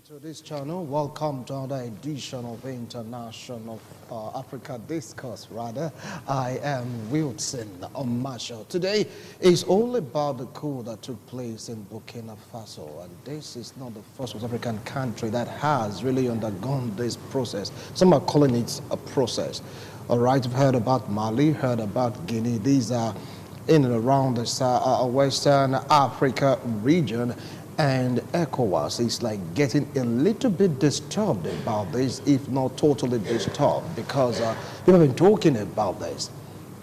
To this channel, welcome to another edition of International Africa Discourse. I am Wilson Marshall. Today is all about the coup that took place in Burkina Faso, and this is not the first West African country that has really undergone this process. Some are calling it a process. All right, we've heard about Mali, heard about Guinea. These are in and around the Western Africa region. And ECOWAS is like getting a little bit disturbed about this, if not totally disturbed, because people have been talking about this.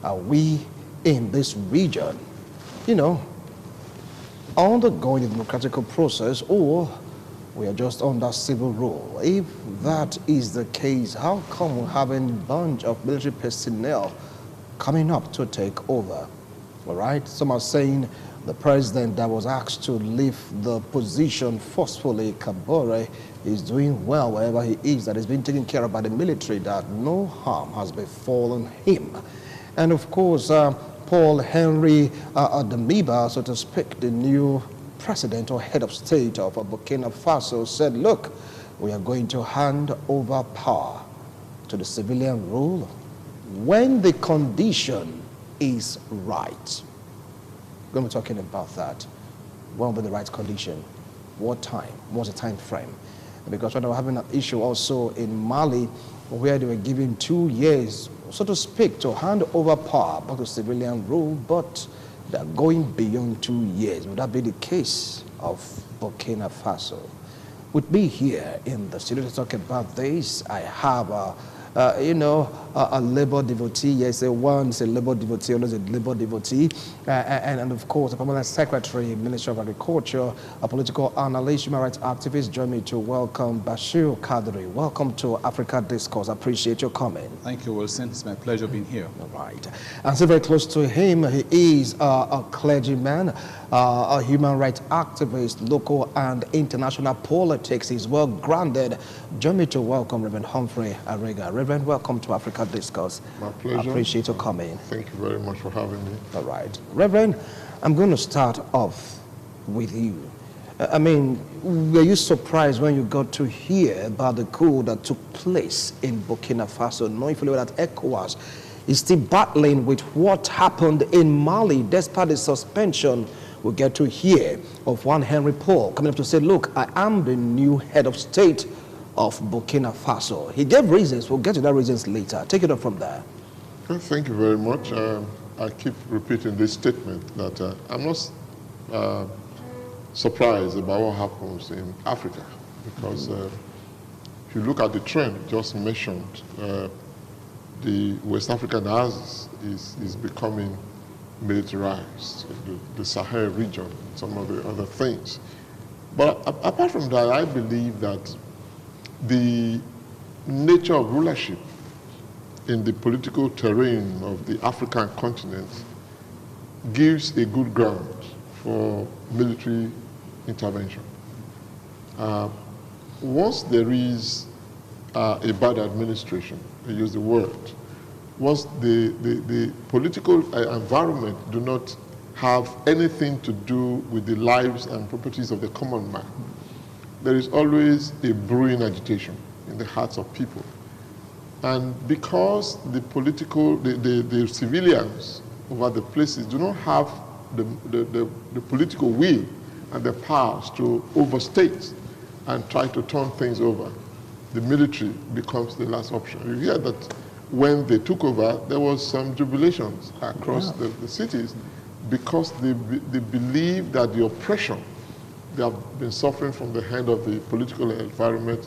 Are we in this region, undergoing a democratic process, or we are just under civil rule? If that is the case, how come we're having a bunch of military personnel coming up to take over? All right, some are saying the president that was asked to leave the position forcefully, Kabore, is doing well wherever he is, that is being taken care of by the military, that no harm has befallen him. And of course, Paul Henry Damiba, so to speak, the new president or head of state of Burkina Faso, said, look, we are going to hand over power to the civilian rule when the condition is right. We're going to be talking about that. When will be the right condition? What time? What's the time frame? Because we're having an issue also in Mali where they were given 2 years, so to speak, to hand over power back to civilian rule, but they're going beyond 2 years. Would that be the case of Burkina Faso? With me here in the studio to talk about this, I have a labor devotee. Yes, once a labor devotee, always a labor devotee, and of course, a permanent secretary, Ministry of Agriculture, a political analyst, human rights activist. Join me to welcome Bashir Kadri. Welcome to Africa Discourse. I appreciate your comment. Thank you, Wilson. It's my pleasure being here. All right. And so very close to him, he is a clergyman, a human rights activist, local and international politics. He's well grounded. Join me to welcome Reverend Humphrey Arega. Reverend, welcome to Africa Discourse. My pleasure. I appreciate your coming. Thank you very much for having me. All right. Reverend, I'm going to start off with you. I mean, were you surprised when you got to hear about the coup that took place in Burkina Faso, knowing fully well that ECOWAS is still battling with what happened in Mali, despite the suspension? We get to hear of one Henry Paul coming up to say, look, I am the new head of state of Burkina Faso. He gave reasons. We'll get to that reasons later. Take it up from there. Well, thank you very much. I keep repeating this statement that I'm not surprised about what happens in Africa, because if you look at the trend just mentioned, the West African axis is becoming militarized, the Sahel region, some of the other things. But apart from that, I believe that the nature of rulership in the political terrain of the African continent gives a good ground for military intervention. Once there is a bad administration, I use the word, once the political environment do not have anything to do with the lives and properties of the common man, there is always a brewing agitation in the hearts of people. And because the civilians over the places do not have the political will and the powers to overstate and try to turn things over, the military becomes the last option. You hear that when they took over, there was some jubilations across the cities, because they believe that the oppression they have been suffering from the hand of the political environment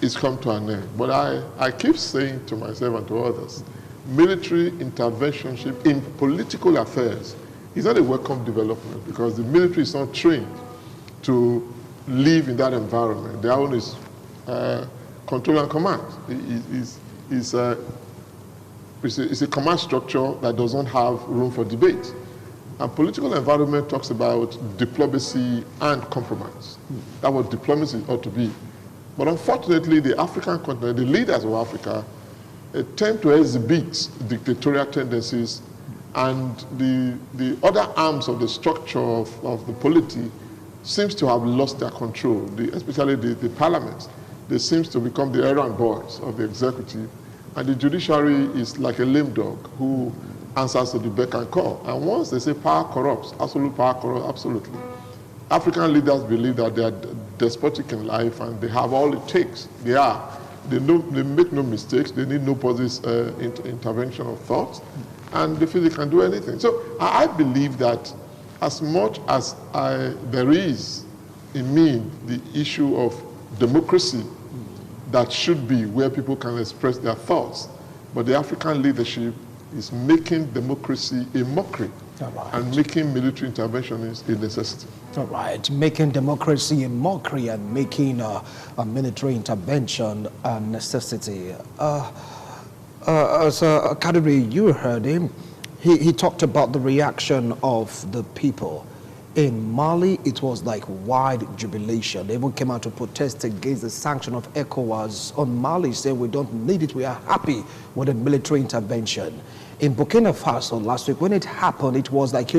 is come to an end. But I keep saying to myself and to others, military interventionship in political affairs is not a welcome development, because the military is not trained to live in that environment. Their own is control and command. It's a command structure that does not have room for debate. And political environment talks about diplomacy and compromise. That's what diplomacy ought to be. But unfortunately, the African continent, the leaders of Africa, tend to exhibit dictatorial tendencies, and the other arms of the structure of the polity seems to have lost their control, especially the parliaments. They seem to become the errand boys of the executive, and the judiciary is like a lame dog who answers to the beck and call. And once they say power corrupts, absolute power corrupts, absolutely. African leaders believe that they are despotic in life and they have all it takes. They are. They make no mistakes. They need nobody's intervention of thought, and they feel they can do anything. So I believe that as much as there is in me the issue of democracy that should be where people can express their thoughts, but the African leadership is making democracy a mockery and making military intervention is a necessity. All right, making democracy a mockery and making a military intervention a necessity. Kadiri, you heard him. He talked about the reaction of the people. In Mali, it was like wide jubilation. They even came out to protest against the sanction of ECOWAS on Mali, saying we don't need it, we are happy with a military intervention. In Burkina Faso last week, when it happened, it was like,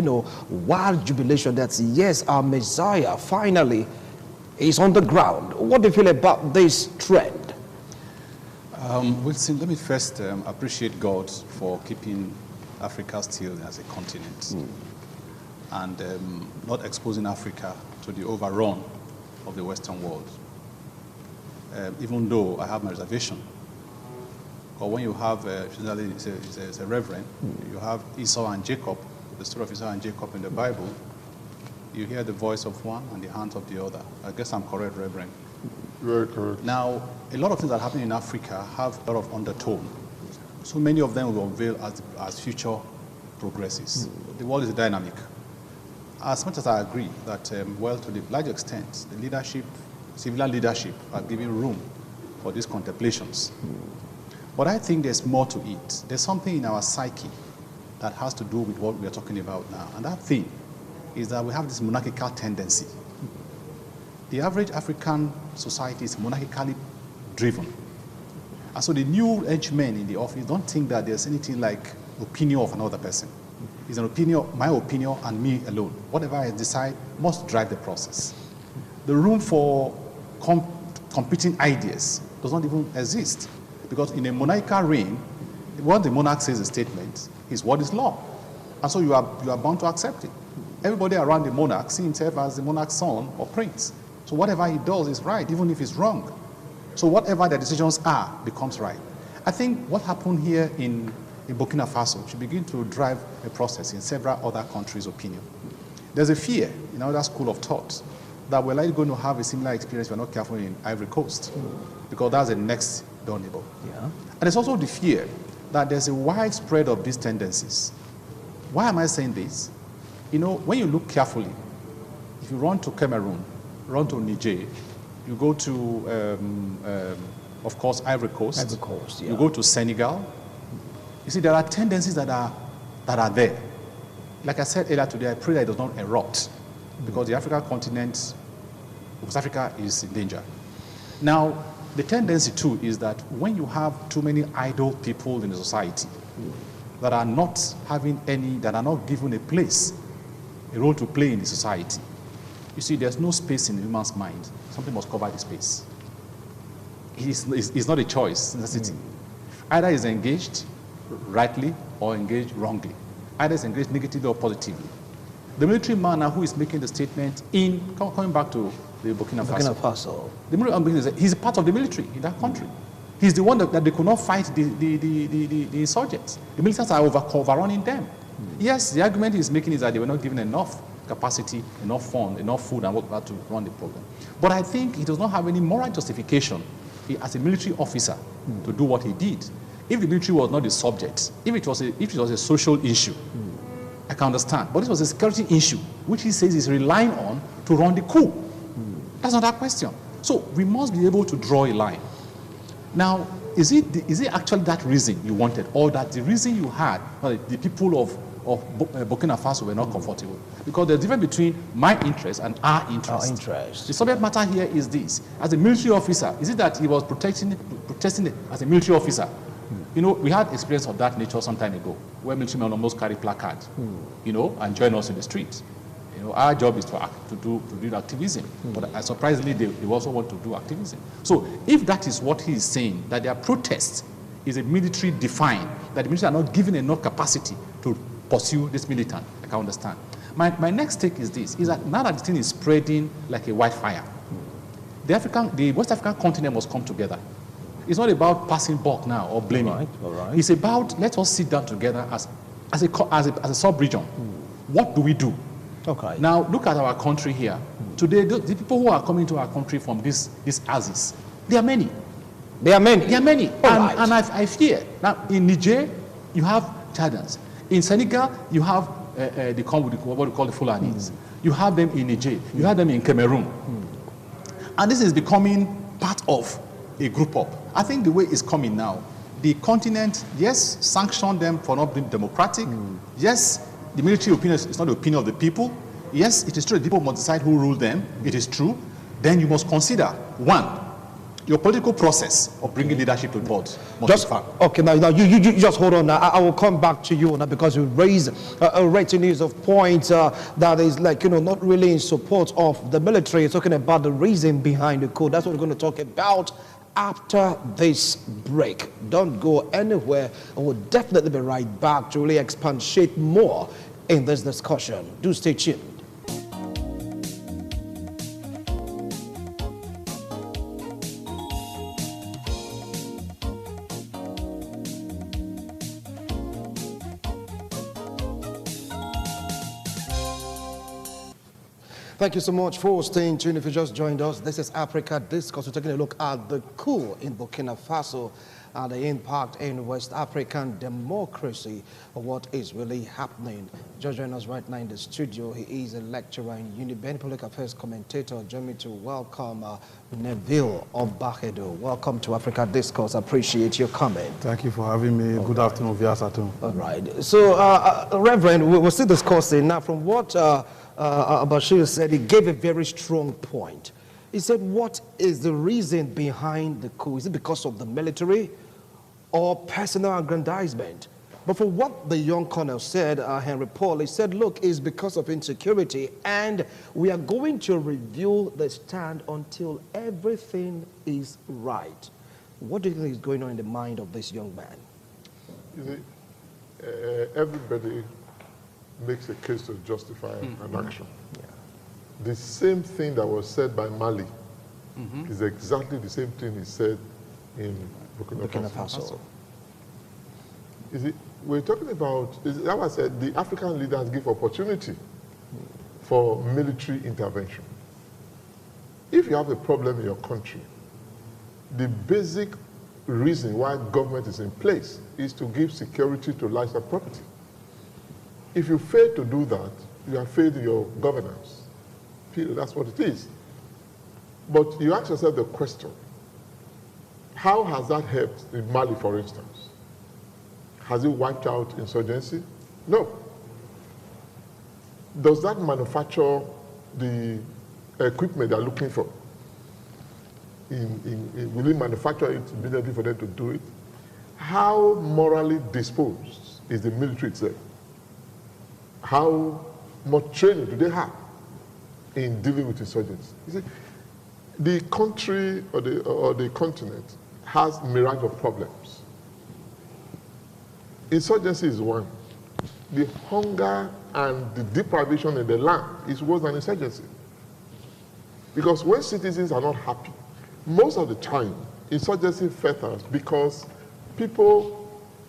wild jubilation that yes, our Messiah finally is on the ground. What do you feel about this trend? Wilson, let me first appreciate God for keeping Africa still as a continent and not exposing Africa to the overrun of the Western world. Even though I have my reservation. Or when you have, it's a reverend, you have Esau and Jacob, the story of Esau and Jacob in the Bible, you hear the voice of one and the hand of the other. I guess I'm correct, Reverend. Very correct. Now, a lot of things that happen in Africa have a lot of undertone. So many of them will unveil as future progresses. The world is dynamic. As much as I agree that, well, to the large extent, the leadership, civilian leadership, are giving room for these contemplations. But I think there's more to it. There's something in our psyche that has to do with what we are talking about now. And that thing is that we have this monarchical tendency. The average African society is monarchically driven. And so the new age men in the office don't think that there's anything like opinion of another person. It's an opinion, my opinion, and me alone. Whatever I decide must drive the process. The room for competing ideas does not even exist. Because in a monarchical reign, what the monarch says a statement is what is law. And so you are bound to accept it. Everybody around the monarch sees himself as the monarch's son or prince. So whatever he does is right, even if it's wrong. So whatever the decisions are becomes right. I think what happened here in Burkina Faso should begin to drive a process in several other countries' opinion. There's a fear in another school of thought that we're likely going to have a similar experience if we're not careful in Ivory Coast, because that's the next door neighbor. Yeah. And there's also the fear that there's a widespread of these tendencies. Why am I saying this? When you look carefully, if you run to Cameroon, run to Niger, you go to, of course, Ivory Coast. Ivory Coast, yeah. You go to Senegal. You see, there are tendencies that are there. Like I said earlier today, I pray that it does not erupt, because the African continent, West Africa, is in danger. Now, the tendency too is that when you have too many idle people in the society that are not having any, that are not given a place, a role to play in the society, you see, there's no space in the human's mind. Something must cover the space. It's not a choice, it's necessity. Either is engaged rightly or engaged wrongly. Either is engaged negatively or positively. The military man now who is making the statement coming back to the Burkina Faso. The military, he's a part of the military in that country. He's the one that they could not fight the insurgents. The militants are overrunning them. Yes, the argument he's making is that they were not given enough capacity, enough fund, enough food and what to run the program. But I think he does not have any moral justification as a military officer to do what he did. If the military was not the subject, if it was a social issue, I can understand. But this was a security issue, which he says is relying on to run the coup. That's not our question. So we must be able to draw a line. Now, is it actually that reason you wanted, or that the reason you had, the people of Burkina Faso were not comfortable? Because there's a difference between my interest and our interest. Our interest. The subject matter here is this. As a military officer, is it that he was protesting as a military officer? We had experience of that nature some time ago, where military men almost carry placards, and join us in the streets. You know, our job is to do activism, but surprisingly, they also want to do activism. So if that is what he is saying, that their protest is a military defined, that the military are not given enough capacity to pursue this militant, I can understand. My next take is this, is that now that the thing is spreading like a wildfire, the West African continent must come together. It's not about passing buck now or blaming. All right. It's about, let us sit down together as a sub-region. What do we do? Okay. Now, look at our country here. Today, the people who are coming to our country from this axis, there are many. There are many. There are many. Right. And I fear. Now, in Niger, you have Chadians. In Senegal, you have they come with what we call the Fulanis. You have them in Niger. You have them in Cameroon. And this is becoming part of a group up. I think the way it's coming now, the continent, yes, sanction them for not being democratic. Yes, the military opinion is not the opinion of the people. Yes, it is true the people must decide who rule them. It is true. Then you must consider, one, your political process of bringing leadership to the board. Okay, now you just hold on. I will come back to you now, because you raise a retinue of points that is, like, not really in support of the military. You're talking about the reason behind the coup. That's what we're going to talk about after this break. Don't go anywhere, and we'll definitely be right back to really expatiate more in this discussion. Do stay tuned. Thank you so much for staying tuned. If you just joined us, this is Africa Discourse. We're taking a look at the coup in Burkina Faso and the impact in West African democracy, what is really happening. Just joining us right now in the studio. He is a lecturer in Uniben, public affairs commentator. Join me to welcome Neville Obahedo. Welcome to Africa Discourse. Appreciate your comment. Thank you for having me. Good afternoon, viewers at home. All right. So, Reverend, we're still discussing now from what Bashir said. He gave a very strong point. He said, what is the reason behind the coup? Is it because of the military or personal aggrandizement? But for what the young colonel said, Henry Paul, he said, look, it's because of insecurity, and we are going to review the stand until everything is right. What do you think is going on in the mind of this young man? You see, everybody makes a case to justify an action. Yeah. The same thing that was said by Mali is exactly the same thing he said in Burkina Faso. You see, we're talking about, as I said, the African leaders give opportunity for military intervention. If you have a problem in your country, the basic reason why government is in place is to give security to lives and property. If you fail to do that, you have failed in your governance. That's what it is. But you ask yourself the question, how has that helped in Mali, for instance? Has it wiped out insurgency? No. Does that manufacture the equipment they're looking for? Will it manufacture it immediately for them to do it? How morally disposed is the military itself? How much training do they have in dealing with insurgents? You see, the country or the continent has a myriad of problems. Insurgency is one. The hunger and the deprivation in the land is worse than insurgency. Because when citizens are not happy, most of the time, insurgency fetters because people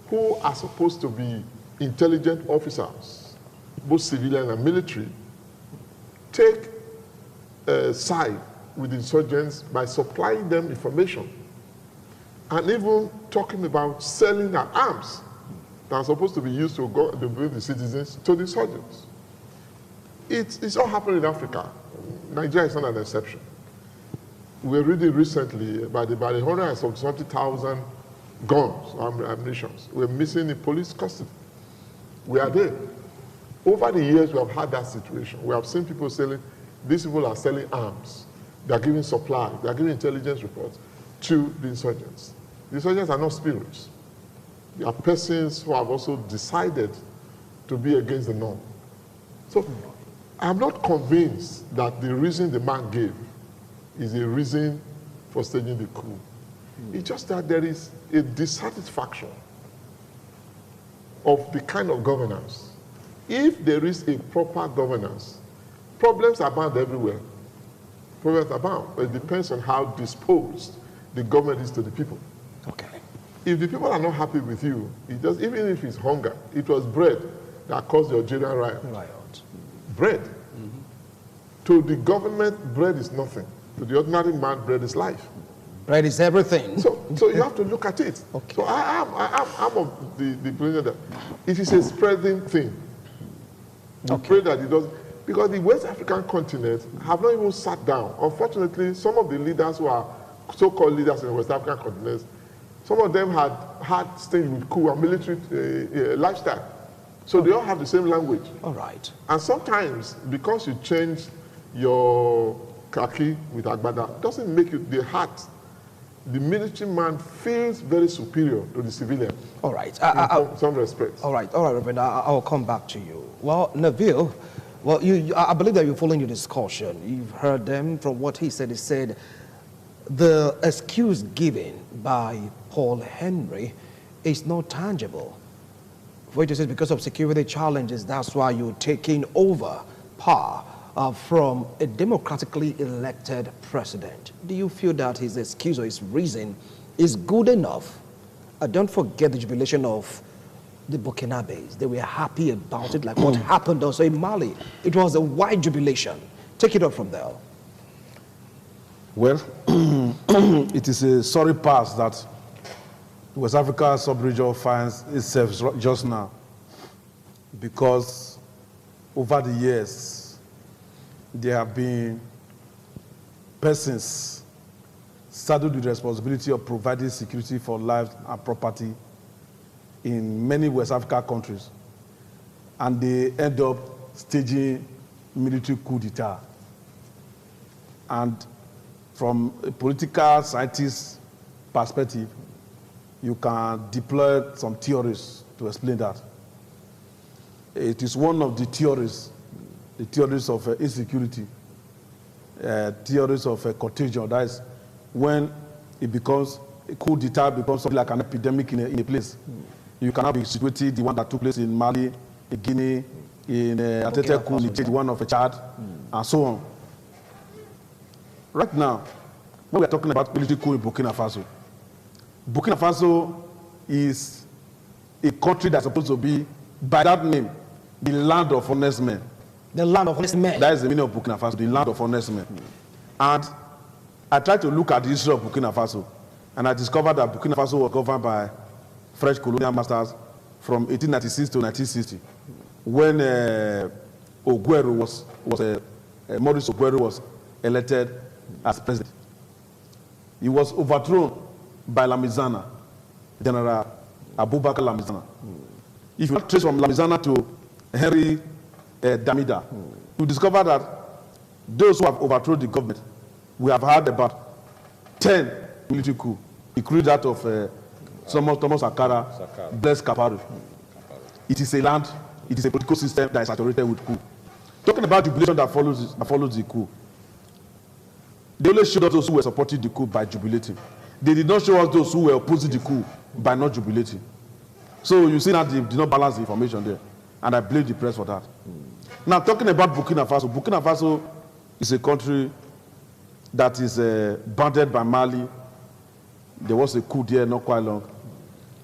who are supposed to be intelligent officers, both civilian and military, take side with insurgents by supplying them information and even talking about selling their arms that are supposed to be used to go to bring the citizens to the insurgents. It's all happening in Africa. Nigeria is not an exception. We were reading recently about the 170,000 guns, ammunition. We're missing in police custody. We are there. Over the years, we have had that situation. We have seen people selling, these people are selling arms. They are giving supply, they are giving intelligence reports to the insurgents. The insurgents are not spirits. They are persons who have also decided to be against the norm. So I'm not convinced that the reason the man gave is a reason for staging the coup. It's just that there is a dissatisfaction of the kind of governance. If there is a proper governance, problems abound everywhere. Problems abound, but it depends on how disposed the government is to the people. Okay. If the people are not happy with you, even if it's hunger, it was bread that caused the Algerian riot. Bread. To the government, bread is nothing. To the ordinary man, bread is life. Bread is everything. So you have to look at it. Okay. So I'm of the opinion that it is a spreading thing. We pray that it doesn't, because the West African continent have not even sat down. Unfortunately, some of the leaders who are so-called leaders in the West African continent, some of them had stayed with coup and military lifestyle. So they all have the same language. All right. And sometimes, because you change your khaki with agbada, doesn't make you the heart. The military man feels very superior to the civilian. All right. In some respects. All right, Reverend, I'll come back to you. Well, Neville, well, I believe that you're following your discussion. You've heard them from what he said. He said the excuse given by Paul Henry is not tangible. What you said, because of security challenges, that's why you're taking over power from a democratically elected president. Do you feel that his excuse or his reason is good enough? Don't forget the jubilation of the Burkinabes. They were happy about it, like what happened also in Mali. It was a wide jubilation. Take it up from there. Well, it is a sorry past that West Africa sub-region finds itself just now, because over the years there have been persons saddled with the responsibility of providing security for life and property in many West Africa countries, and they end up staging military coup d'etat. And from a political scientist perspective, you can deploy some theories to explain that. It is one of the theories of insecurity, theories of contagion. That is when it becomes, a coup d'etat becomes something like an epidemic in a place. You cannot be situated, the one that took place in Mali, in Guinea, in Atete coup, the one of Chad, and so on. Right now, when we are talking about military coup in Burkina Faso, Burkina Faso is a country that's supposed to be, by that name, the land of honest men. The land of honest men. That is the meaning of Burkina Faso, the land of honest men. And I tried to look at the history of Burkina Faso, and I discovered that Burkina Faso was governed by French colonial masters from 1896 to 1960, when Maurice Oguero was elected as president. He was overthrown by Lamizana, General Abubakar Lamizana. If you trace from Lamizana to Henry Damida, you discover that those who have overthrown the government, we have had about 10 military coups, including that of Thomas Sankara, Blaise Compaoré. It is a land, it is a political system that is saturated with coup. Talking about jubilation that follows the coup, they only showed us those who were supporting the coup by jubilating. They did not show us those who were opposing the coup by not jubilating. So you see that they did not balance the information there. And I blame the press for that. Now, talking about Burkina Faso is a country that is bounded by Mali. There was a coup there not quite long.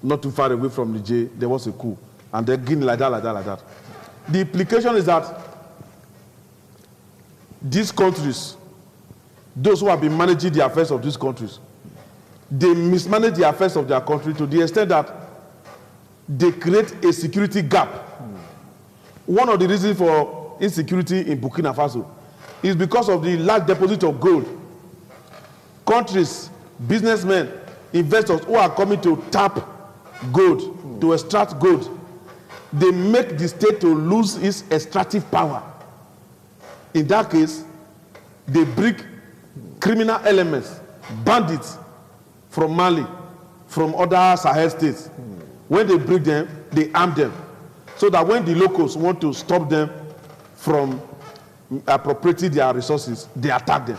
Not too far away from Niger, there was a coup. And they're Guinea like that. The implication is that these countries, those who have been managing the affairs of these countries, they mismanage the affairs of their country to the extent that they create a security gap. One of the reasons for insecurity in Burkina Faso is because of the large deposit of gold. Countries, businessmen, investors who are coming to tap gold, to extract gold, they make the state to lose its extractive power. In that case, they bring criminal elements, bandits from Mali, from other Sahel states. When they bring them, they arm them, so that when the locals want to stop them from appropriating their resources, they attack them.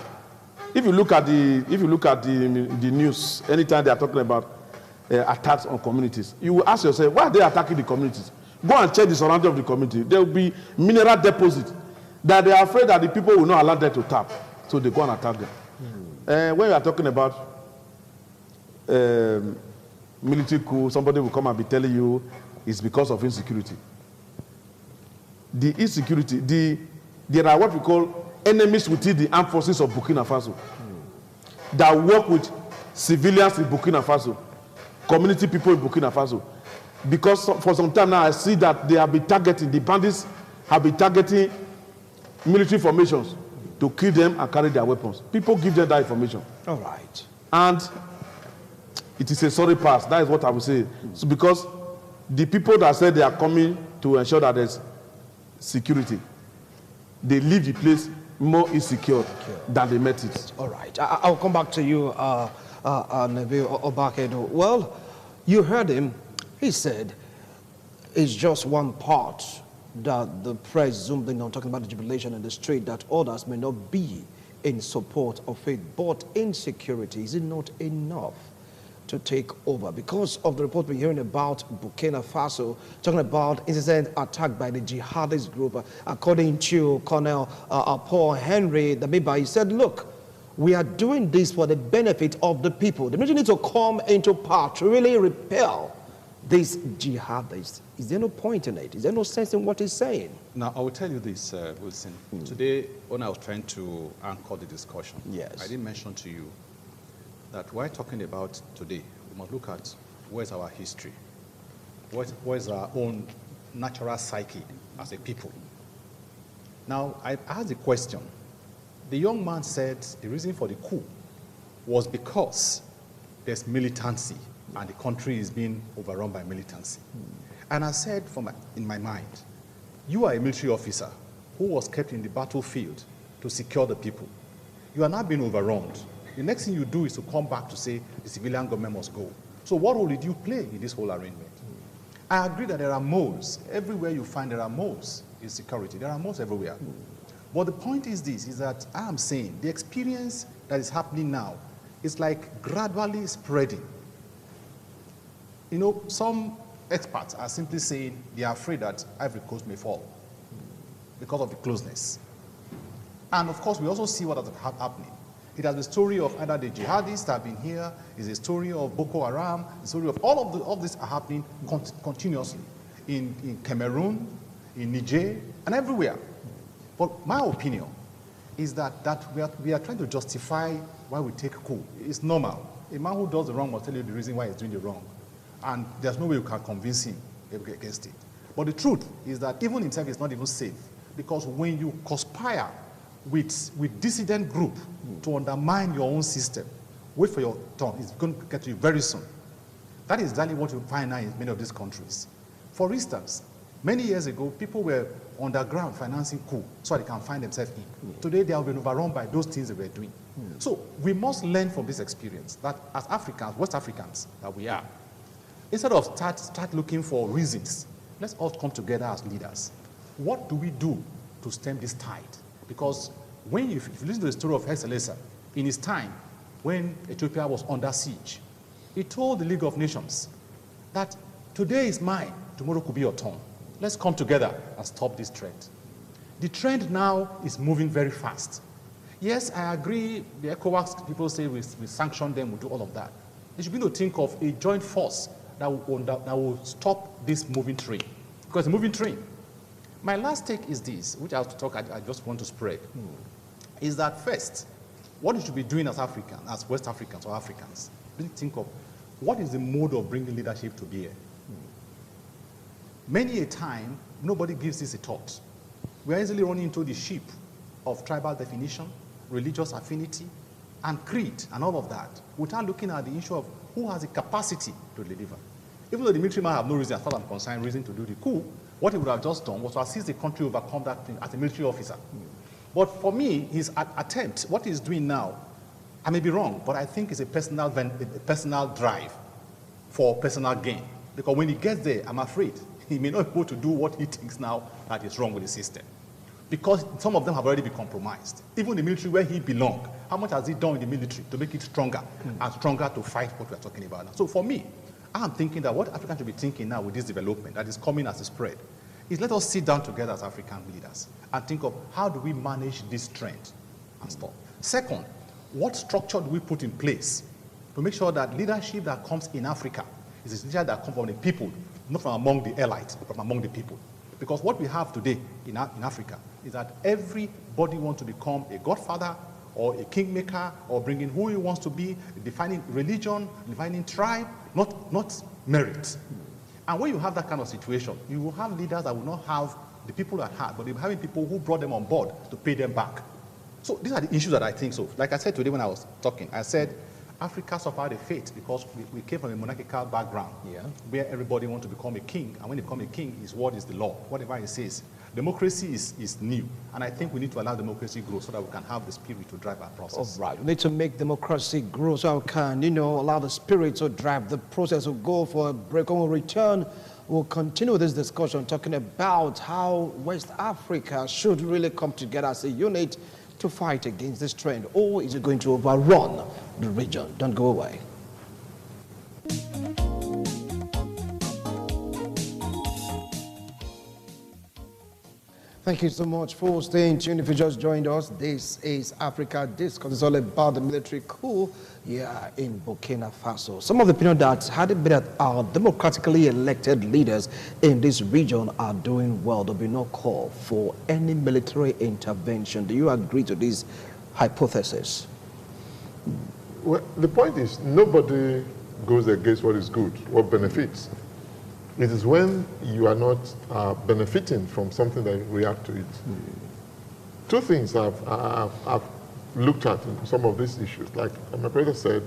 If you look at the news, anytime they are talking about attacks on communities, you will ask yourself, why are they attacking the communities? Go and check the surrounding of the community. There will be mineral deposits that they are afraid that the people will not allow them to tap, so they go and attack them. When you are talking about military coup, somebody will come and be telling you it's because of insecurity. The insecurity, there are what we call enemies within the armed forces of Burkina Faso that work with civilians in Burkina Faso, community people in Burkina Faso. Because for some time now, I see that they have been targeting, the bandits have been targeting military formations to kill them and carry their weapons. People give them that information. All right. And it is a sorry pass. That is what I would say. So because the people that said they are coming to ensure that there's security, they leave the place more insecure than they met it. All right. I'll come back to you, Neville Obakedo. Well, you heard him. He said it's just one part that the press zoomed in on, talking about the jubilation in the street, that others may not be in support of it. But insecurity, is it not enough to take over? Because of the report we're hearing about Burkina Faso, talking about incident attack by the jihadist group, according to Colonel Paul Henry Damiba, he said, look, we are doing this for the benefit of the people. The military need to come into power to really repel these jihadists. Is there no point in it? Is there no sense in what he's saying? Now, I will tell you this, Wilson. Today, when I was trying to anchor the discussion, yes, I did mention to you that we're talking about today, we must look at where's our history, where's our own natural psyche as a people. Now, I asked the question. The young man said the reason for the coup was because there's militancy and the country is being overrun by militancy. And I said in my mind, you are a military officer who was kept in the battlefield to secure the people. You are now being overrun. The next thing you do is to come back to say the civilian government must go. So what role did you play in this whole arrangement? I agree that there are moles. Everywhere you find there are moles in security. There are moles everywhere. But the point is this, is that I am saying the experience that is happening now is like gradually spreading. You know, some experts are simply saying they are afraid that Ivory Coast may fall because of the closeness. And of course, we also see what is happening. It has the story of either the jihadists that have been here, it's a story of Boko Haram, the story of all of this are happening continuously in Cameroon, in Niger, and everywhere. But my opinion is that we are trying to justify why we take coup. It's normal. A man who does the wrong must tell you the reason why he's doing the wrong. And there's no way you can convince him against it. But the truth is that even himself is not even safe, because when you conspire with dissident group to undermine your own system, wait for your turn. It's going to get to you very soon. That is exactly what you find now in many of these countries. For instance, many years ago, people were underground financing coup so they can find themselves in. Today, they have been overrun by those things they were doing. So we must learn from this experience that as Africans, West Africans that we are, instead of start looking for reasons, let's all come together as leaders. What do we do to stem this tide? Because if you listen to the story of Hesselesa, in his time, when Ethiopia was under siege, he told the League of Nations that today is mine, tomorrow could be your turn. Let's come together and stop this trend. The trend now is moving very fast. Yes, I agree, the ECOWAS people say we sanction them, we do all of that. They should be to think of a joint force that will stop this moving train. Because the moving train. My last take is this, which I have to talk, I just want to spread, is that first, what you should be doing as Africans, as West Africans or Africans, really think of what is the mode of bringing leadership to bear. Many a time, nobody gives this a thought. We are easily running into the sheep of tribal definition, religious affinity, and creed, and all of that, without looking at the issue of who has the capacity to deliver. Even though the military might have no reason, as far as I'm concerned, reason to do the coup, what he would have just done was to assist the country overcome that thing as a military officer. But for me, his attempt, what he's doing now, I may be wrong, but I think it's a personal drive for personal gain. Because when he gets there, I'm afraid he may not be able to do what he thinks now that is wrong with the system. because some of them have already been compromised. Even the military where he belonged, how much has he done in the military to make it stronger and stronger to fight what we're talking about now? So for me, I'm thinking that what Africans should be thinking now with this development that is coming as a spread is let us sit down together as African leaders and think of how do we manage this trend and stuff. Second, what structure do we put in place to make sure that leadership that comes in Africa is a leadership that comes from the people, not from among the elites, but from among the people. Because what we have today in Africa is that everybody wants to become a godfather or a kingmaker or bring in who he wants to be, defining religion, defining tribe, not merit. And when you have that kind of situation, you will have leaders that will not have the people at heart, but they'll be having people who brought them on board to pay them back. So these are the issues that I think so. Like I said today when I was talking, I said Africa suffered a fate because we came from a monarchical background where everybody wants to become a king, and when they become a king, his word is the law, whatever he says. Democracy is new, and I think we need to allow democracy grow so that we can have the spirit to drive our process. All right, we need to make democracy grow so we can, allow the spirit to drive the process. We'll go for a break. When we return, we'll continue this discussion talking about how West Africa should really come together as a unit to fight against this trend, or is it going to overrun the region? Don't go away. Thank you so much for staying tuned. If you just joined us, this is Africa Discourse. It's all about the military coup here in Burkina Faso. Some of the opinion that had it been that our democratically elected leaders in this region are doing well, there will be no call for any military intervention. Do you agree to this hypothesis? Well, the point is, nobody goes against what is good, what benefits. It is when you are not benefiting from something that you react to it. Two things I've looked at in some of these issues. Like my brother said,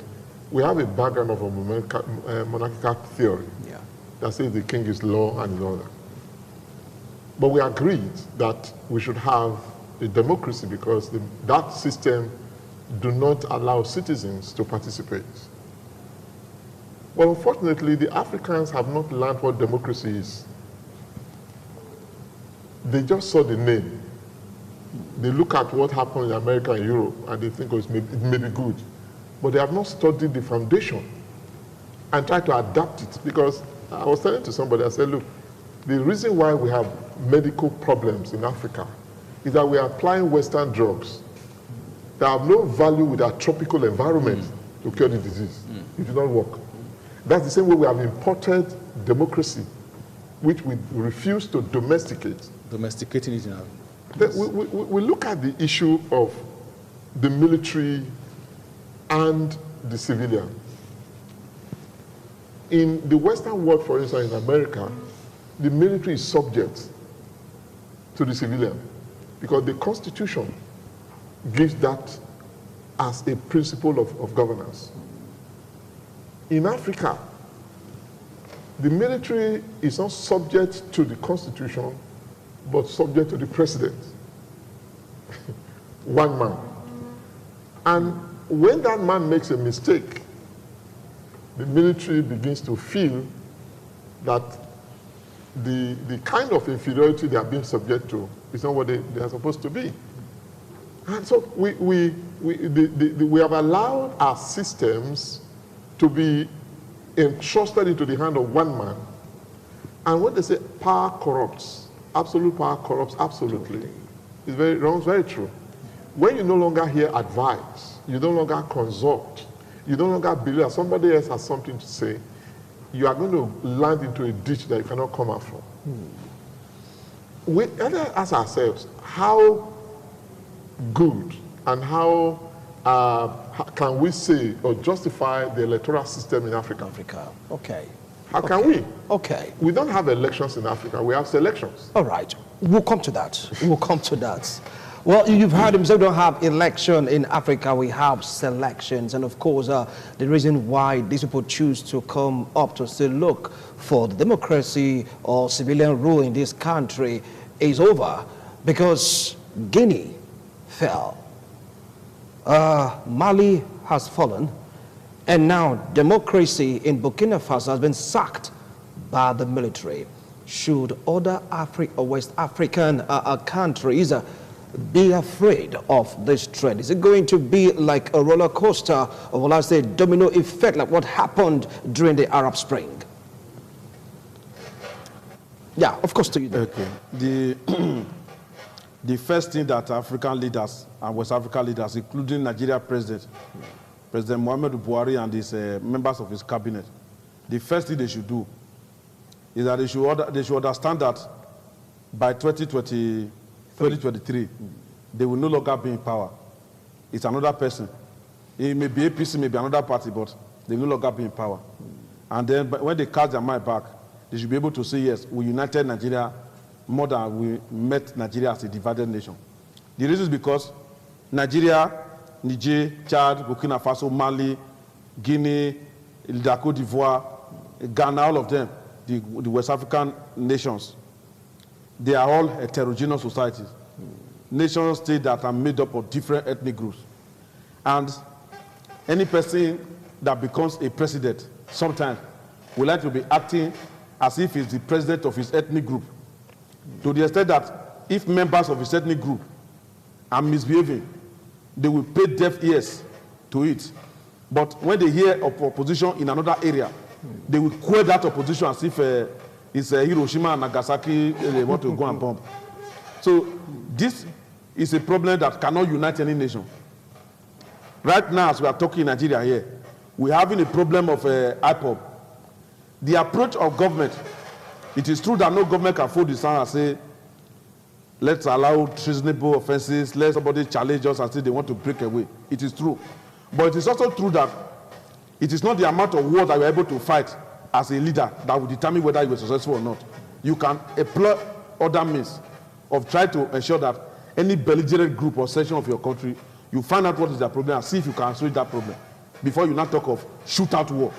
we have a background of a monarchical theory that says the king is law and is all that. But we agreed that we should have a democracy because that system do not allow citizens to participate. Well, unfortunately, the Africans have not learned what democracy is. They just saw the name. They look at what happened in America and Europe, and they think it may be good. But they have not studied the foundation and tried to adapt it. Because I was telling to somebody, I said, look, the reason why we have medical problems in Africa is that we are applying Western drugs that have no value with our tropical environment to cure the disease. It does not work. That's the same way we have imported democracy, which we refuse to domesticate. Domesticating it now. We look at the issue of the military and the civilian. In the Western world, for instance, in America, the military is subject to the civilian because the Constitution gives that as a principle of governance. In Africa, the military is not subject to the Constitution, but subject to the president. One man. And when that man makes a mistake, the military begins to feel that the kind of inferiority they are being subject to is not what they are supposed to be. And so we have allowed our systems to be entrusted into the hand of one man. And when they say power corrupts, absolute power corrupts absolutely, it's very wrong, it's very true. When you no longer hear advice, you no longer consult, you no longer believe that somebody else has something to say, you are going to land into a ditch that you cannot come out from. We ask ourselves, how good and how can we say or justify the electoral system in Africa? Okay. How can we? Okay. We don't have elections in Africa. We have selections. All right. We'll come to that. We'll come to that. Well, you've heard him say we don't have election in Africa. We have selections. And of course, the reason why these people choose to come up to say, look, for the democracy or civilian rule in this country is over because Guinea fell. Mali has fallen, and now democracy in Burkina Faso has been sacked by the military. should other West African countries be afraid of this trend? Is it going to be like a roller coaster, or will I say domino effect, like what happened during the Arab Spring? Yeah, of course to you. Okay. The first thing that African leaders and West African leaders, including Nigeria President Muhammadu Buhari and his members of his cabinet, the first thing they should do is that they should understand that by 2023, they will no longer be in power. It's another person. It may be APC, may be another party, but they will no longer be in power. And then when they cast their mind back, they should be able to say, yes, we united Nigeria more than we met Nigeria as a divided nation. The reason is because Nigeria, Niger, Chad, Burkina Faso, Mali, Guinea, the Côte d'Ivoire, Ghana, all of them, the West African nations, they are all heterogeneous societies. Nation states that are made up of different ethnic groups. And any person that becomes a president sometimes will like to be acting as if he's the president of his ethnic group. To the extent that if members of his ethnic group are misbehaving, they will pay deaf ears to it. But when they hear of opposition in another area, they will quell that opposition as if it's Hiroshima and Nagasaki, they want to go and bomb. So this is a problem that cannot unite any nation. Right now, as we are talking in Nigeria here, we're having a problem of IPOB. The approach of government, it is true that no government can fold its hand and say, let's allow treasonable offenses, let somebody challenge us and say they want to break away. It is true. But it is also true that it is not the amount of war that you're able to fight as a leader that will determine whether you are successful or not. You can employ other means of trying to ensure that any belligerent group or section of your country, you find out what is their problem and see if you can solve that problem before you now talk of shootout war.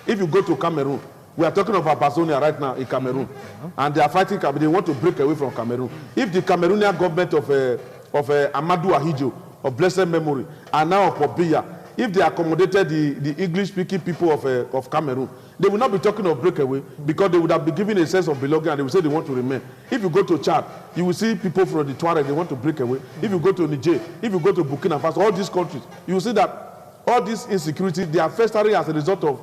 If you go to Cameroon, we are talking of Abazonia right now in Cameroon, and they are fighting. They want to break away from Cameroon. If the Cameroonian government of Amadou Ahidjo of blessed memory are now of Biya, if they accommodated the English-speaking people of Cameroon, they will not be talking of breakaway because they would have been given a sense of belonging and they will say they want to remain. If you go to Chad, you will see people from the Tuareg, they want to break away. If you go to Niger, if you go to Burkina Faso, all these countries, you will see that all this insecurity, they are festering as a result of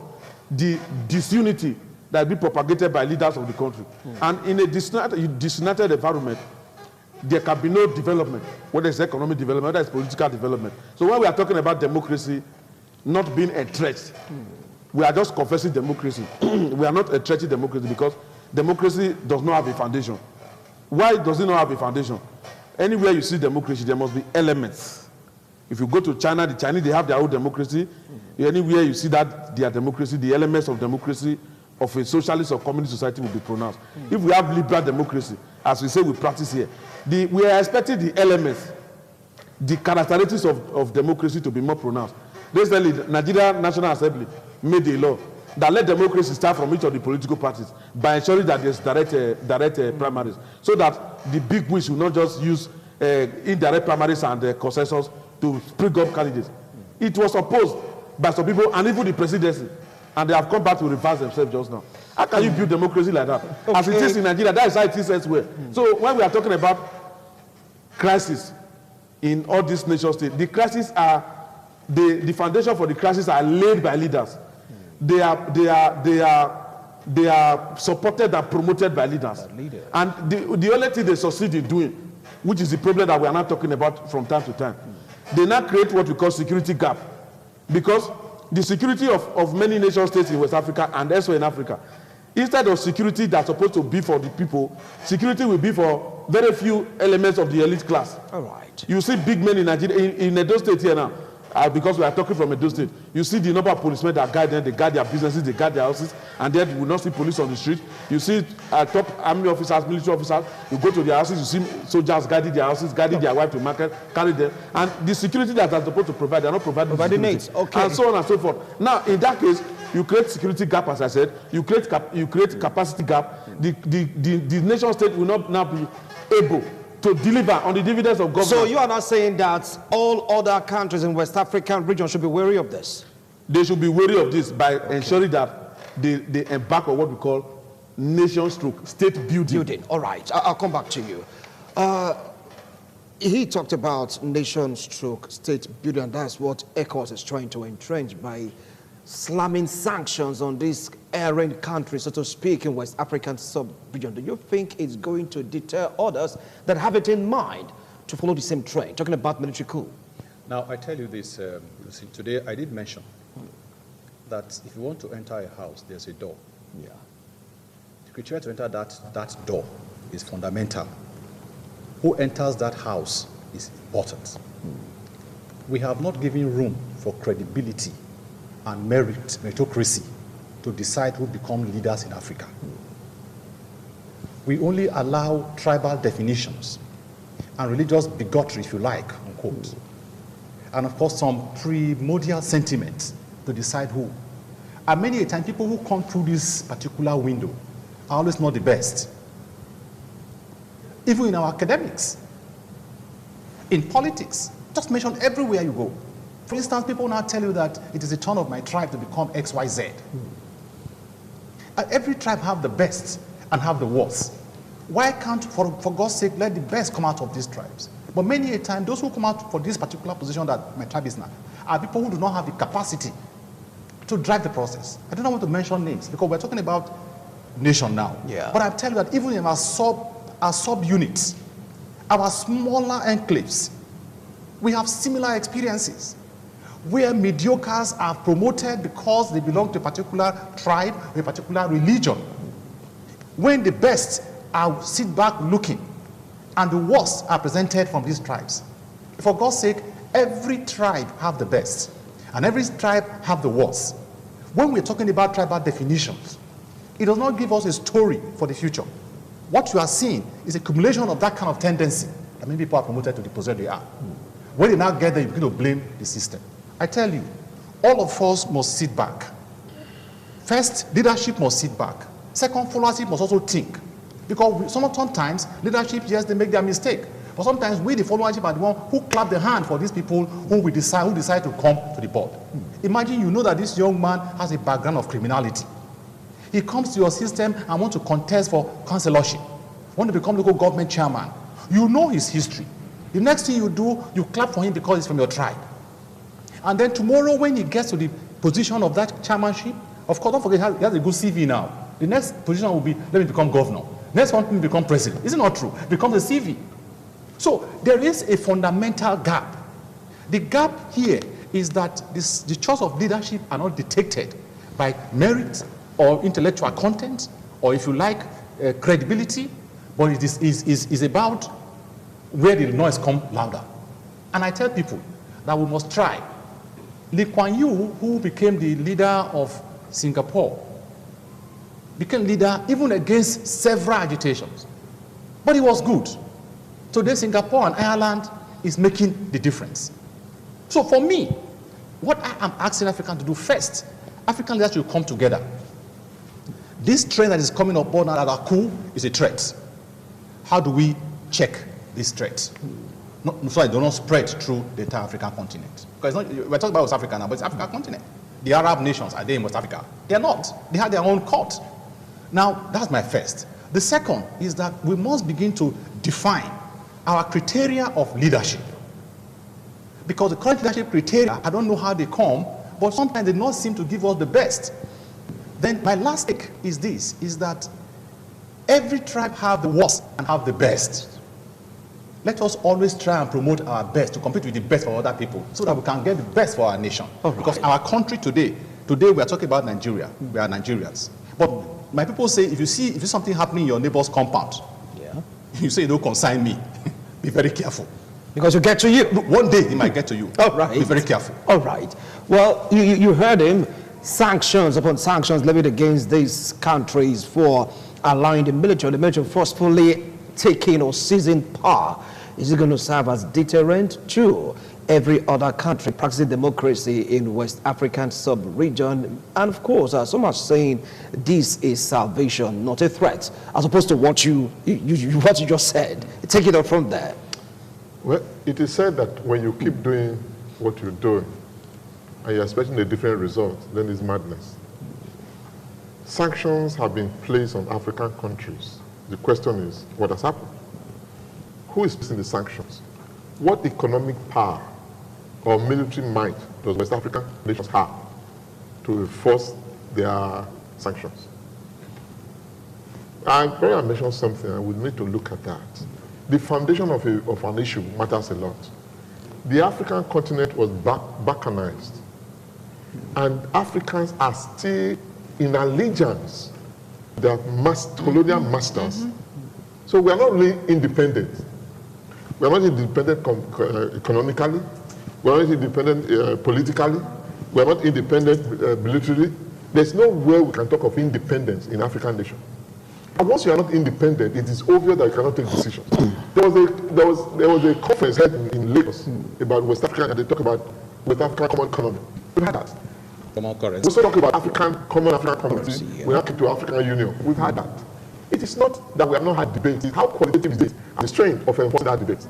the disunity that will be propagated by leaders of the country. And in a disunited environment, there can be no development, whether it's economic development, whether it's political development. So when we are talking about democracy not being a threat, we are just confessing democracy. We are not a threat to democracy because democracy does not have a foundation. Why does it not have a foundation? Anywhere you see democracy, there must be elements. If you go to China, the Chinese, they have their own democracy. Anywhere you see that their democracy, the elements of democracy of a socialist or communist society will be pronounced. If we have liberal democracy, as we say we practice here, we are expecting the elements, the characteristics of democracy to be more pronounced. Recently, the Nigeria National Assembly made a law that let democracy start from each of the political parties by ensuring that there's direct primaries, so that the big wigs will not just use indirect primaries and consensus to spring up candidates. It was opposed by some people and even the presidency, and they have come back to reverse themselves just now. How can you build democracy like that? Okay. As it is in Nigeria, that is how it is elsewhere. So when we are talking about crisis in all these nation states, the crises are, the foundation for the crisis are laid by leaders. They are supported and promoted by leaders. And the only thing they succeed in doing, which is the problem that we are not talking about from time to time, they now create what we call security gap. Because the security of many nation states in West Africa and elsewhere in Africa, instead of security that's supposed to be for the people, security will be for very few elements of the elite class. All right. You see big men in Nigeria, in Edo State here now, because we are talking from Edo State, you see the number of policemen that guide them, they guard their businesses, they guard their houses, and then you will not see police on the street. You see top army officers, military officers, you go to their houses, you see soldiers guarding their houses, guarding their wife to market, carry them, and the security that they're supposed to provide, they're not providing it. Okay. And so on and so forth. Now, in that case, you create security gap, as I said, you create capacity gap. The nation state will not now be able to deliver on the dividends of government. So you are not saying that all other countries in West African region should be wary of this? They should be wary of this by ensuring that they embark on what we call nation/state building. All right, I'll come back to you. He talked about nation/state building, and that's what ECOWAS is trying to entrench by slamming sanctions on this errant country, so to speak, in West African sub-region. Do you think it's going to deter others that have it in mind to follow the same trend, talking about military coup? Now, I tell you this, today I did mention that if you want to enter a house, there's a door. Yeah. The criteria to enter that door is fundamental. Who enters that house is important. We have not given room for credibility and meritocracy to decide who become leaders in Africa. We only allow tribal definitions and religious bigotry, if you like, unquote. And of course, some primordial sentiments to decide who. And many a time, people who come through this particular window are always not the best. Even in our academics, in politics, just mention everywhere you go. For instance, people now tell you that it is the turn of my tribe to become XYZ. And every tribe have the best and have the worst. Why can't, for God's sake, let the best come out of these tribes? But many a time, those who come out for this particular position that my tribe is now are people who do not have the capacity to drive the process. I do not want to mention names because we're talking about nation now. Yeah. But I tell you that even in our sub-units, our smaller enclaves, we have similar experiences where mediocres are promoted because they belong to a particular tribe or a particular religion. When the best are sit back looking and the worst are presented from these tribes. For God's sake, every tribe have the best and every tribe have the worst. When we're talking about tribal definitions, it does not give us a story for the future. What you are seeing is a accumulation of that kind of tendency that many people are promoted to the position they are. When they now get there, you begin to blame the system. I tell you, all of us must sit back. First, leadership must sit back. Second, followership must also think. Because sometimes leadership, yes, they make their mistake. But sometimes we, the followership, are the one who clap the hand for these people who decide to come to the board. Imagine you know that this young man has a background of criminality. He comes to your system and wants to contest for councillorship, want to become local government chairman. You know his history. The next thing you do, you clap for him because he's from your tribe. And then tomorrow when he gets to the position of that chairmanship, of course, don't forget, he has a good CV now. The next position will be, let me become governor. Next one, let me become president. Is it not true? It becomes a CV. So there is a fundamental gap. The gap here is that the choice of leadership are not dictated by merit or intellectual content, or if you like, credibility, but it is about where the noise comes louder. And I tell people that we must try. Lee Kuan Yew, who became the leader of Singapore, became leader even against several agitations. But he was good. Today, Singapore and Ireland is making the difference. So for me, what I am asking Africans to do first, African leaders should come together. This trend that is coming up board now that are cool is a threat. How do we check this threat? So it does not spread through the entire African continent. Because we're talking about West Africa now, but it's African continent. The Arab nations, are they in West Africa? They are not. They have their own court. Now, that's my first. The second is that we must begin to define our criteria of leadership. Because the current leadership criteria, I don't know how they come, but sometimes they don't seem to give us the best. Then my last take is this, is that every tribe have the worst and have the best. Let us always try and promote our best to compete with the best for other people so that we can get the best for our nation. Right. Because our country today we are talking about Nigeria. We are Nigerians. But my people say, if you see something happening in your neighbor's compound, you say, don't consign me. Be very careful. Because you get to you. One day it might get to you. All right. Be very careful. All right. Well, you heard him. Sanctions upon sanctions levied against these countries for allowing the military forcefully taking or seizing power. Is it going to serve as deterrent to every other country practicing democracy in West African sub-region? And of course, some are saying this is salvation, not a threat, as opposed to what you just said. Take it up from there. Well, it is said that when you keep doing what you're doing and you're expecting a different result, then it's madness. sanctions have been placed on African countries. The question is, what has happened? Who is placing the sanctions? What economic power or military might does West African nations have to enforce their sanctions? I mentioned something, and we need to look at that. The foundation of an issue matters a lot. The African continent was balkanized, and Africans are still in allegiance to their colonial masters. So we are not really independent. We are not independent economically, we are not independent politically, we are not independent militarily. There's no way we can talk of independence in African nation. And once you are not independent, it is obvious that you cannot take decisions. There was a conference held in Lagos about West Africa, and they talk about West African common economy. We've had that. Common currency. We also talk about common African currency. We have to do African Union. We've had that. It is not that we have not had debates. It's how qualitative is it and the strength of enforcing that debate.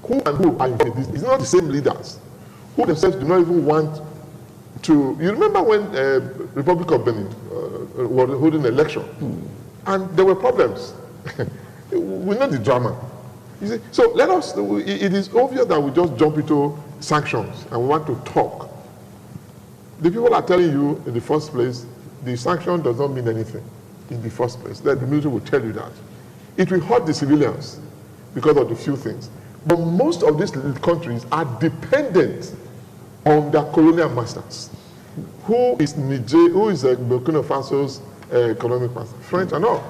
Who and who are involved in this? It's not the same leaders who themselves do not even want to. You remember when Republic of Benin was holding an election, and there were problems. We know the drama. You see? So let us. It is obvious that we just jump into sanctions and we want to talk. The people are telling you in the first place, the sanction does not mean anything in the first place. That the military will tell you that. It will hurt the civilians because of the few things. But most of these countries are dependent on their colonial masters. Who is Niger, who is Burkina Faso's economic master? French and all.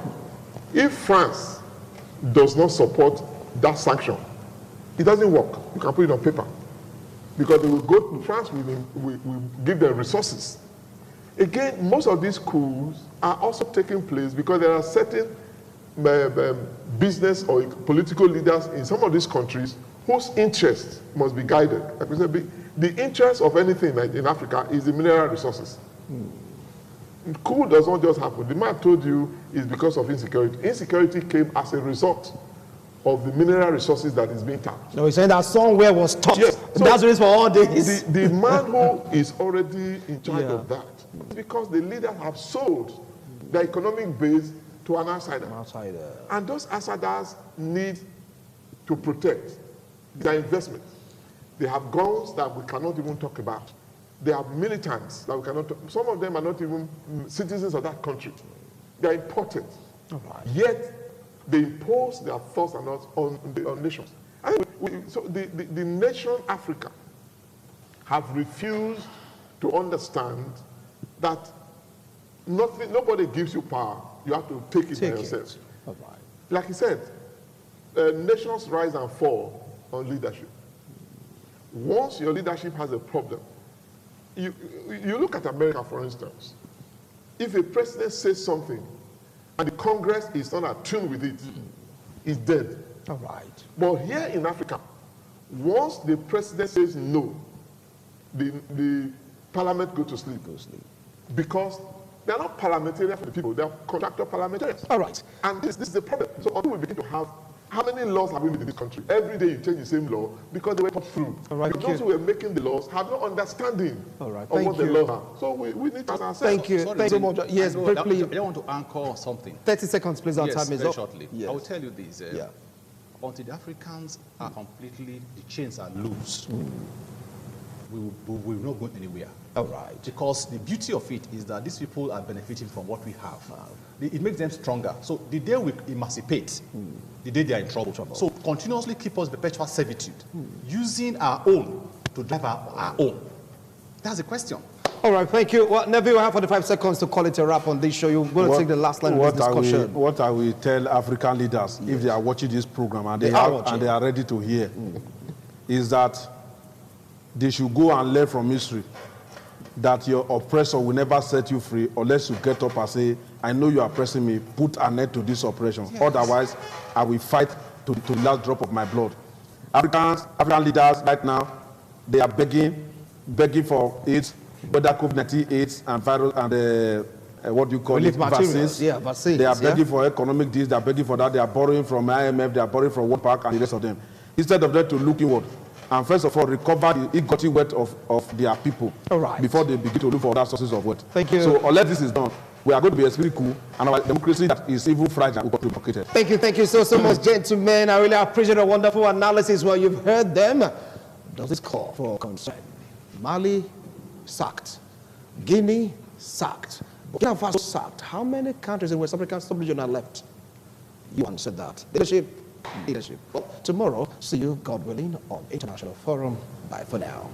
If France does not support that sanction, it doesn't work. You can put it on paper. Because they will go to France, we give them resources. Again, most of these coups are also taking place because there are certain business or political leaders in some of these countries whose interests must be guided. Like we said, the interest of anything in Africa is the mineral resources. Coup does not just happen. The man told you is because of insecurity. Insecurity came as a result of the mineral resources that is being tapped. No, he's saying that somewhere was stopped. Yes. So that's the reason for all this. The man who is already in charge of that is because the leaders have sold the economic base to an outsider. And those outsiders need to protect their investment. They have guns that we cannot even talk about. They have militants that we cannot talk. Some of them are not even citizens of that country. They are important. Yet they impose their thoughts and us on nations. So the nation Africa have refused to understand that nobody gives you power. You have to take it by yourself. Like he said, nations rise and fall on leadership. Once your leadership has a problem, you look at America, for instance. If a president says something and the Congress is not attuned with it, it's dead. But here in Africa, once the president says no, the parliament goes to sleep. Because they are not parliamentarians for the people, they are contractor parliamentarians. And this is the problem. So until we begin to have, how many laws have we made in this country? Every day you change the same law because they were thought through. Those who were making the laws have no understanding of what the laws are. So we need to ask ourselves. Thank you. Thank you so much. Yes, briefly. I want to anchor something. 30 seconds, please. Our time is very up. Shortly. I will tell you this. Until the Africans are completely, the chains are loose, we will not go anywhere. Because the beauty of it is that these people are benefiting from what we have. It makes them stronger. So the day we emancipate, the day they are in trouble. So continuously keep us perpetual servitude, using our own to drive our own. That's the question. All right, thank you. Well, Neville, we have 45 seconds to call it a wrap on this show. You're going to take the last line of this discussion. What I will tell African leaders if they are watching this program and they are ready to hear is that they should go and learn from history that your oppressor will never set you free unless you get up and say, I know you are oppressing me, put an end to this oppression. Otherwise, I will fight to the last drop of my blood. African leaders right now, they are begging for AIDS, whether COVID-19, AIDS, and virus, and what do you call it, vaccines. Vaccines. They are begging for economic deals, they are begging for that, they are borrowing from IMF, they are borrowing from World Bank and the rest of them. Instead of them to look inward, and first of all recover the ill-gotten wealth of their people All right. before they begin to look for other sources of wealth. Thank you. So unless this is done, we are going to be a spirit coup, and our democracy that is even fragile will be blockaded. Thank you so much, gentlemen. I really appreciate a wonderful analysis. Well, you've heard them. Does this call for concern? Mali sacked. Guinea sacked. Burkina Faso sacked. How many countries in West African sub-region are left? You answered that. Leadership. Well, tomorrow, see you, God willing, on International Forum. Bye for now.